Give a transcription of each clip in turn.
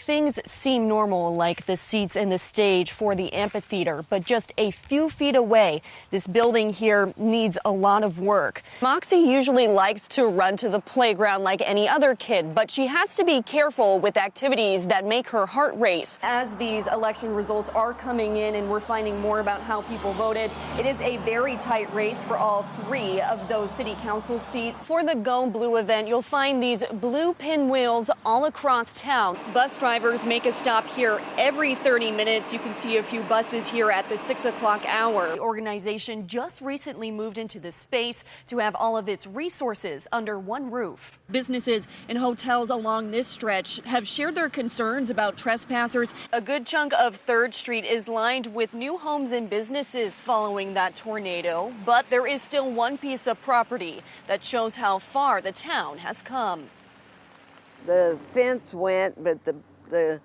Things seem normal, like the seats and the stage for the amphitheater, but just a few feet away, this building here needs a lot of work. Moxie usually likes to run to the playground like any other kid, but she has to be careful with activities that make her heart race. As these election results are coming in and we're finding more about how people voted, it is a very tight race for all three of those city council seats. For the Go Blue event, you'll find these blue pinwheels all across town. Bus drivers make a stop here every 30 minutes. You can see a few buses here at the 6 o'clock hour. The organization just recently moved into this space to have all of its resources under one roof. Businesses and hotels along this stretch have shared their concerns about trespassers. A good chunk of 3rd Street is lined with new homes and businesses following that tornado, but there is still one piece of property that shows how far the town has come. The fence went, but the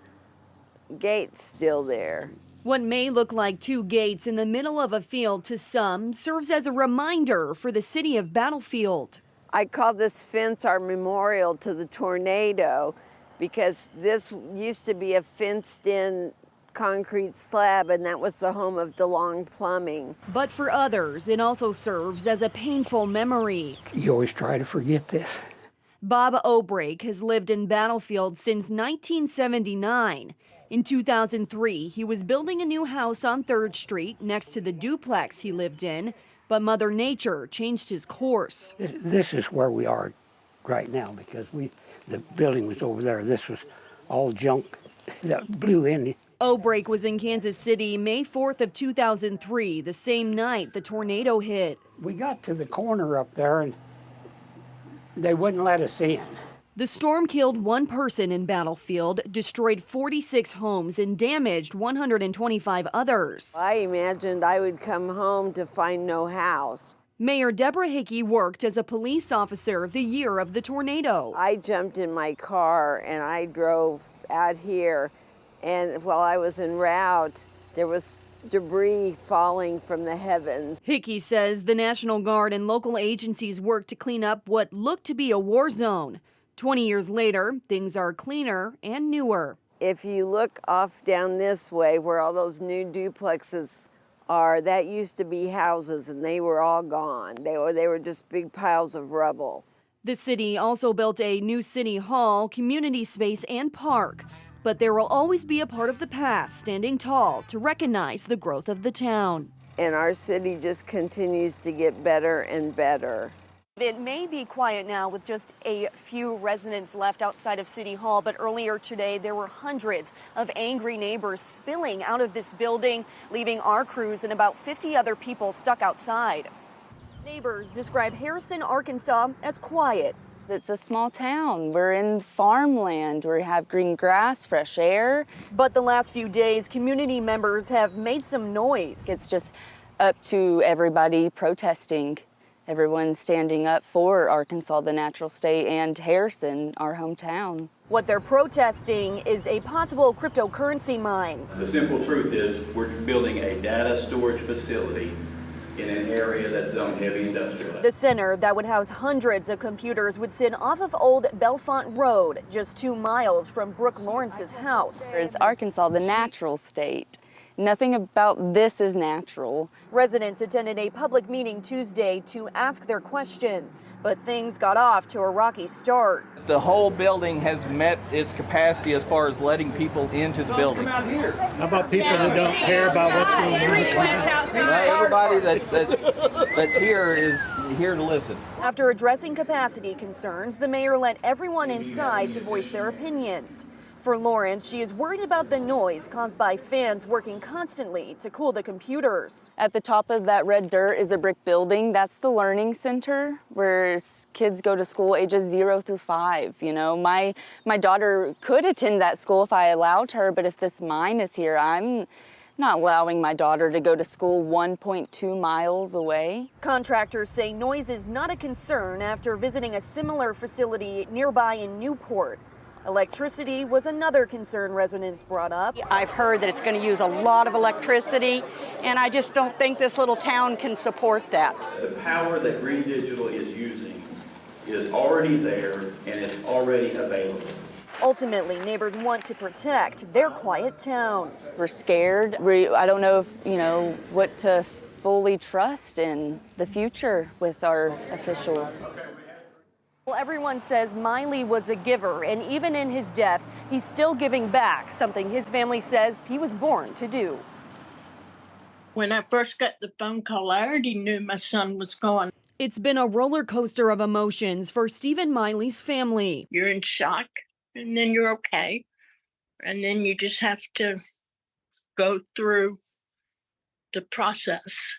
gate's still there. What may look like 2 gates in the middle of a field to some serves as a reminder for the city of Battlefield. I call this fence our memorial to the tornado because this used to be a fenced-in concrete slab, and that was the home of DeLong Plumbing. But for others, it also serves as a painful memory. You always try to forget this. Bob Obrake has lived in Battlefield since 1979. In 2003, he was building a new house on 3rd Street next to the duplex he lived in, but Mother Nature changed his course. This is where we are right now because the building was over there. This was all junk that blew in. Obrake was in Kansas City May 4th of 2003, the same night the tornado hit. We got to the corner up there and they wouldn't let us in. The storm killed 1 person in Battlefield, destroyed 46 homes, and damaged 125 others. I imagined I would come home to find no house. Mayor Deborah Hickey worked as a police officer the year of the tornado. I jumped in my car and I drove out here, and while I was en route, there was debris falling from the heavens. Hickey says the National Guard and local agencies worked to clean up what looked to be a war zone. 20 years later, things are cleaner and newer. If you look off down this way where all those new duplexes are, that used to be houses and they were all gone. They were just big piles of rubble. The city also built a new city hall, community space, and park. But there will always be a part of the past standing tall to recognize the growth of the town. And our city just continues to get better and better. It may be quiet now with just a few residents left outside of City Hall, but earlier today there were hundreds of angry neighbors spilling out of this building, leaving our crews and about 50 other people stuck outside. Neighbors describe Harrison, Arkansas as quiet. It's a small town. We're in farmland. We have green grass, fresh air. But the last few days, community members have made some noise. It's just up to everybody protesting. Everyone's standing up for Arkansas, the natural state, and Harrison, our hometown. What they're protesting is a possible cryptocurrency mine. The simple truth is we're building a data storage facility in an area that's zoned heavy industrial. The center that would house hundreds of computers would sit off of Old Bellefonte Road, just 2 miles from Brooke Lawrence's house. It's Arkansas, the natural state. Nothing about this is natural. Residents attended a public meeting Tuesday to ask their questions, but things got off to a rocky start. The whole building has met its capacity as far as letting people into the building. How about people that don't care about what's going on? Everybody that's here is here to listen. After addressing capacity concerns, the mayor let everyone inside to voice their opinions. For Lawrence, she is worried about the noise caused by fans working constantly to cool the computers. At the top of that red dirt is a brick building. That's the learning center where kids go to school ages 0 through 5. You know, my daughter could attend that school if I allowed her, but if this mine is here, I'm not allowing my daughter to go to school 1.2 miles away. Contractors say noise is not a concern after visiting a similar facility nearby in Newport. Electricity was another concern residents brought up. I've heard that it's going to use a lot of electricity, and I just don't think this little town can support that. The power that Green Digital is using is already there and it's already available. Ultimately, neighbors want to protect their quiet town. We're scared. I don't know if, what to fully trust in the future with our officials. Well, everyone says Miley was a giver, and even in his death, he's still giving back, something his family says he was born to do. When I first got the phone call, I already knew my son was gone. It's been a roller coaster of emotions for Stephen Miley's family. You're in shock, and then you're okay. And then you just have to go through the process.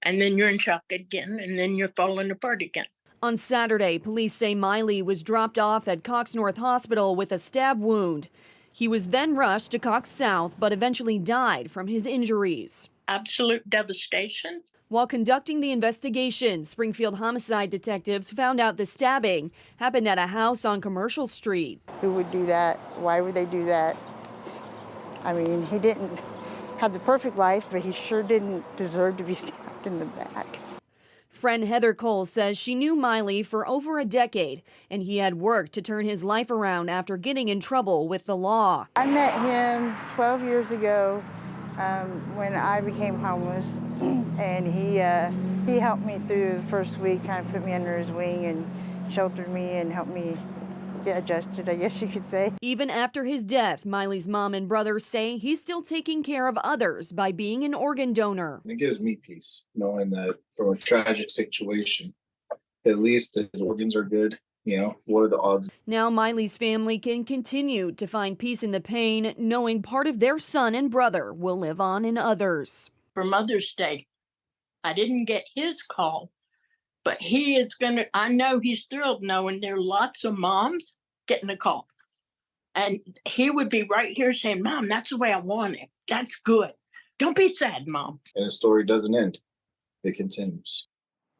And then you're in shock again, and then you're falling apart again. On Saturday, police say Miley was dropped off at Cox North Hospital with a stab wound. He was then rushed to Cox South, but eventually died from his injuries. Absolute devastation. While conducting the investigation, Springfield homicide detectives found out the stabbing happened at a house on Commercial Street. Who would do that? Why would they do that? I mean, he didn't have the perfect life, but he sure didn't deserve to be stabbed in the back. Friend Heather Cole says she knew Miley for over a decade, and he had worked to turn his life around after getting in trouble with the law. I met him 12 years ago when I became homeless, and he helped me through the first week, kind of put me under his wing and sheltered me and helped me get adjusted, I guess you could say. Even after his death, Miley's mom and brother say he's still taking care of others by being an organ donor. It gives me peace knowing that from a tragic situation, at least his organs are good. What are the odds? Now Miley's family can continue to find peace in the pain, knowing part of their son and brother will live on in others. For Mother's Day, I didn't get his call, but he is I know he's thrilled knowing there are lots of moms getting a call. And he would be right here saying, Mom, that's the way I want it. That's good. Don't be sad, Mom. And the story doesn't end. It continues.